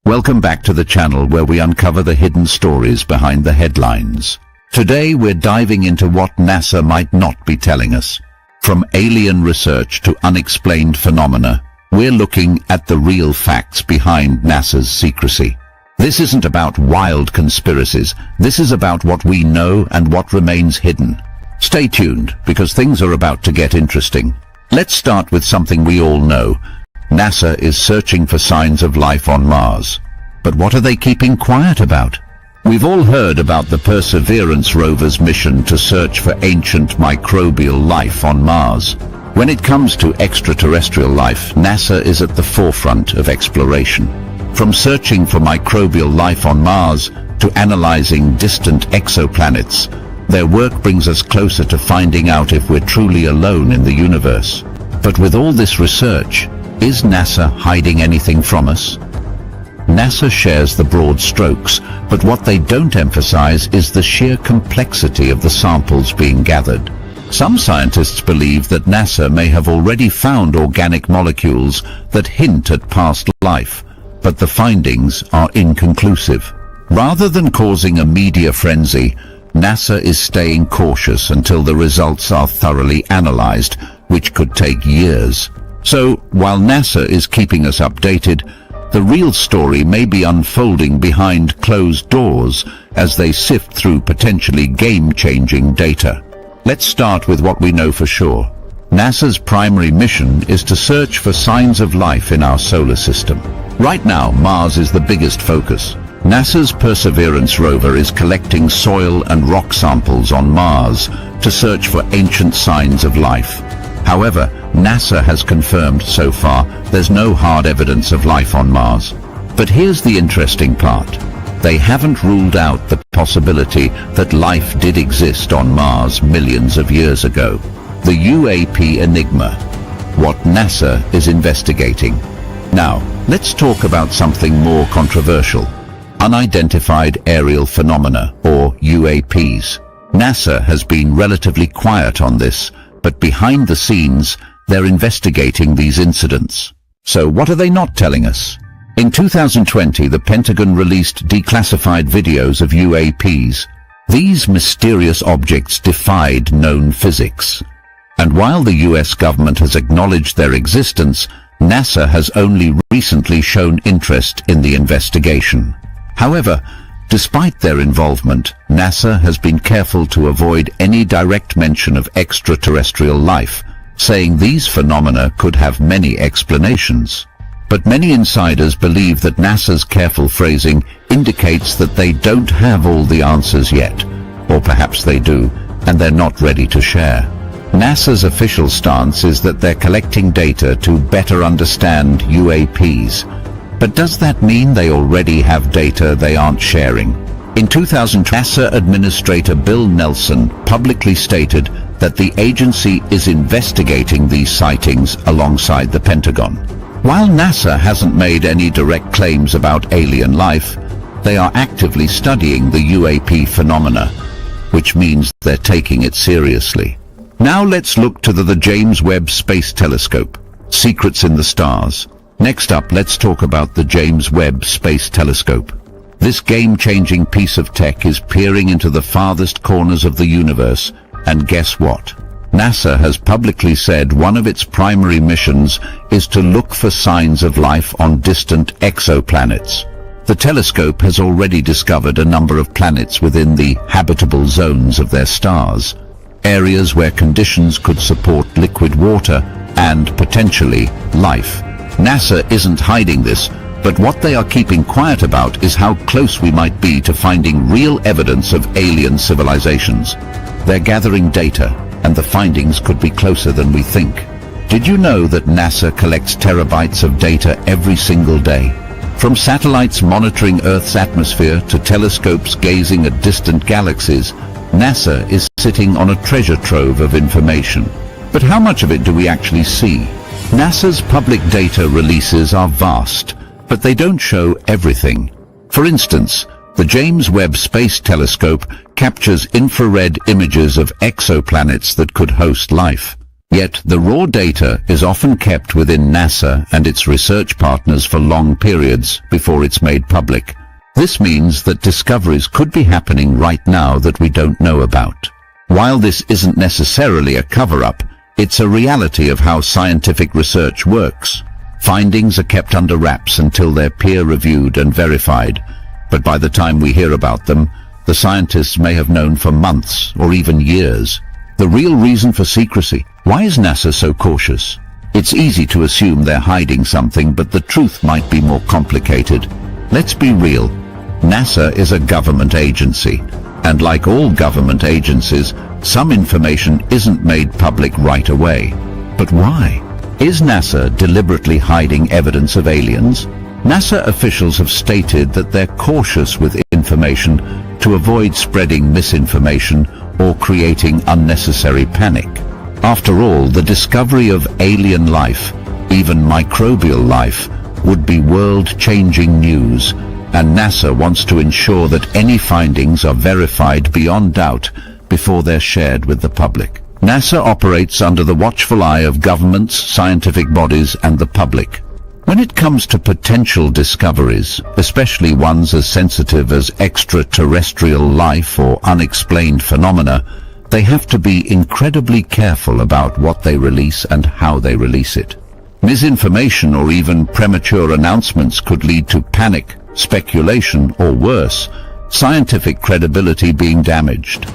Welcome back to the channel where we uncover the hidden stories behind the headlines. Today we're diving into what NASA might not be telling us. From alien research to unexplained phenomena, we're looking at the real facts behind NASA's secrecy. This isn't about wild conspiracies, this is about what we know and what remains hidden. Stay tuned, because things are about to get interesting. Let's start with something we all know. NASA is searching for signs of life on Mars. But what are they keeping quiet about? We've all heard about the Perseverance rover's mission to search for ancient microbial life on Mars. When it comes to extraterrestrial life, NASA is at the forefront of exploration. From searching for microbial life on Mars to analyzing distant exoplanets, their work brings us closer to finding out if we're truly alone in the universe. But with all this research, is NASA hiding anything from us? NASA shares the broad strokes, but what they don't emphasize is the sheer complexity of the samples being gathered. Some scientists believe that NASA may have already found organic molecules that hint at past life, but the findings are inconclusive. Rather than causing a media frenzy, NASA is staying cautious until the results are thoroughly analyzed, which could take years. So, while NASA is keeping us updated, the real story may be unfolding behind closed doors as they sift through potentially game-changing data. Let's start with what we know for sure. NASA's primary mission is to search for signs of life in our solar system. Right now, Mars is the biggest focus. NASA's Perseverance rover is collecting soil and rock samples on Mars to search for ancient signs of life. However, NASA has confirmed so far there's no hard evidence of life on Mars. But here's the interesting part. They haven't ruled out the possibility that life did exist on Mars millions of years ago. The UAP enigma, what NASA is investigating. Now, let's talk about something more controversial. Unidentified aerial phenomena, or UAPs. NASA has been relatively quiet on this, but behind the scenes, they're investigating these incidents. So what are they not telling us? In 2020, the Pentagon released declassified videos of UAPs. These mysterious objects defied known physics. And while the US government has acknowledged their existence, NASA has only recently shown interest in the investigation. However, despite their involvement, NASA has been careful to avoid any direct mention of extraterrestrial life, saying these phenomena could have many explanations. But many insiders believe that NASA's careful phrasing indicates that they don't have all the answers yet, or perhaps they do, and they're not ready to share. NASA's official stance is that they're collecting data to better understand UAPs. But does that mean they already have data they aren't sharing? In 2000, NASA Administrator Bill Nelson publicly stated that the agency is investigating these sightings alongside the Pentagon. While NASA hasn't made any direct claims about alien life, they are actively studying the UAP phenomena, which means they're taking it seriously. Now let's look to the James Webb Space Telescope, secrets in the stars. Next up, let's talk about the James Webb Space Telescope. This game-changing piece of tech is peering into the farthest corners of the universe, and guess what? NASA has publicly said one of its primary missions is to look for signs of life on distant exoplanets. The telescope has already discovered a number of planets within the habitable zones of their stars, areas where conditions could support liquid water and, potentially, life. NASA isn't hiding this, but what they are keeping quiet about is how close we might be to finding real evidence of alien civilizations. They're gathering data, and the findings could be closer than we think. Did you know that NASA collects terabytes of data every single day? From satellites monitoring Earth's atmosphere to telescopes gazing at distant galaxies, NASA is sitting on a treasure trove of information. But how much of it do we actually see? NASA's public data releases are vast, but they don't show everything. For instance, the James Webb Space Telescope captures infrared images of exoplanets that could host life. Yet the raw data is often kept within NASA and its research partners for long periods before it's made public. This means that discoveries could be happening right now that we don't know about. While this isn't necessarily a cover-up, it's a reality of how scientific research works. Findings are kept under wraps until they're peer-reviewed and verified, but by the time we hear about them, the scientists may have known for months or even years. The real reason for secrecy. Why is NASA so cautious? It's easy to assume they're hiding something, but the truth might be more complicated. Let's be real. NASA is a government agency, and like all government agencies, some information isn't made public right away. But why? Is NASA deliberately hiding evidence of aliens? NASA officials have stated that they're cautious with information to avoid spreading misinformation or creating unnecessary panic. After all, the discovery of alien life, even microbial life, would be world-changing news, and NASA wants to ensure that any findings are verified beyond doubt before they're shared with the public. NASA operates under the watchful eye of governments, scientific bodies, and the public. When it comes to potential discoveries, especially ones as sensitive as extraterrestrial life or unexplained phenomena, they have to be incredibly careful about what they release and how they release it. Misinformation or even premature announcements could lead to panic, speculation, or worse, scientific credibility being damaged.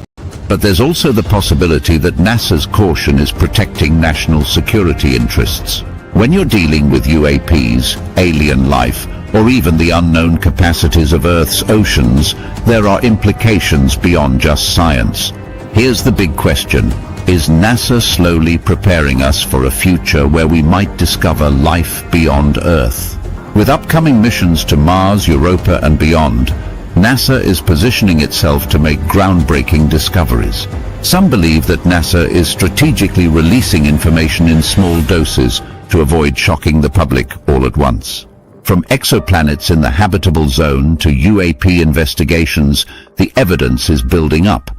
But there's also the possibility that NASA's caution is protecting national security interests. When you're dealing with UAPs, alien life, or even the unknown capacities of Earth's oceans, there are implications beyond just science. Here's the big question. Is NASA slowly preparing us for a future where we might discover life beyond Earth? With upcoming missions to Mars, Europa, and beyond, NASA is positioning itself to make groundbreaking discoveries. Some believe that NASA is strategically releasing information in small doses to avoid shocking the public all at once. From exoplanets in the habitable zone to UAP investigations, the evidence is building up,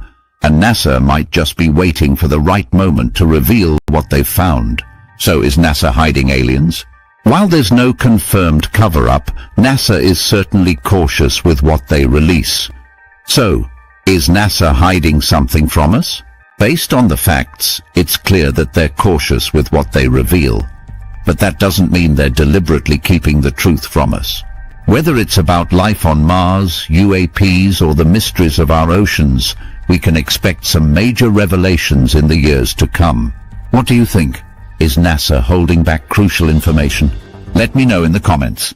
and NASA might just be waiting for the right moment to reveal what they've found. So is NASA hiding aliens? While there's no confirmed cover-up, NASA is certainly cautious with what they release. So, is NASA hiding something from us? Based on the facts, it's clear that they're cautious with what they reveal. But that doesn't mean they're deliberately keeping the truth from us. Whether it's about life on Mars, UAPs, or the mysteries of our oceans, we can expect some major revelations in the years to come. What do you think? Is NASA holding back crucial information? Let me know in the comments.